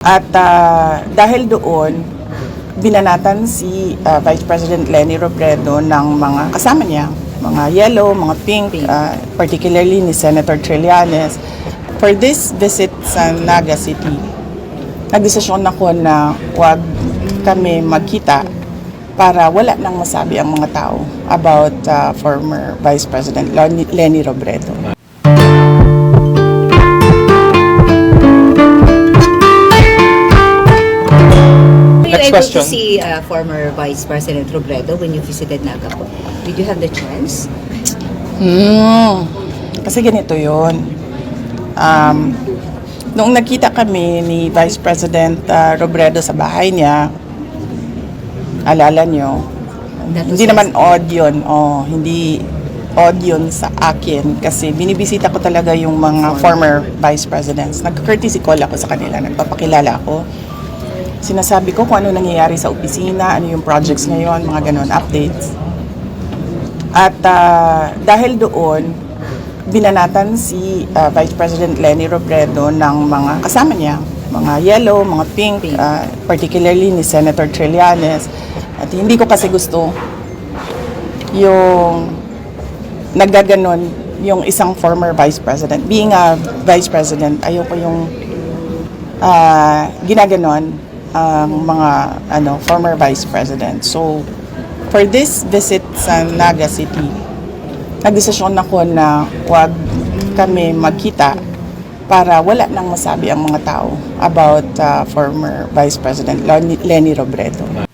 At dahil doon, binanatan si Vice President Leni Robredo ng mga kasama niya, mga yellow, mga pink, particularly ni Senator Trillanes. For this visit sa Naga City, nagdesisyon ako na huwag kami magkita para wala nang masabi ang mga tao about former Vice President Leni Robredo. Were you able question. to see former Vice President Robredo when you visited Naga po? Did you have the chance? Kasi ganito yun. Noong nagkita kami ni Vice President Robredo sa bahay niya, alala nyo, hindi naman odd yun. Hindi odd yun sa akin kasi binibisita ko talaga yung mga former Vice Presidents. Nag-courtesy call ako sa kanila, nagpapakilala ako. Sinasabi ko kung ano nangyayari sa opisina, ano yung projects ngayon, mga ganon, updates. At dahil doon, binanatan si Vice President Leni Robredo ng mga kasama niya, mga yellow, mga pink, particularly ni Senator Trillanes. At hindi ko kasi gusto yung naggaganon yung isang former Vice President. Being a Vice President, ayoko yung ginaganon ang mga former Vice President. So, for this visit sa Naga City, nagdesisyon ako na huwag kami magkita para wala nang masabi ang mga tao about former Vice President Leni Robredo.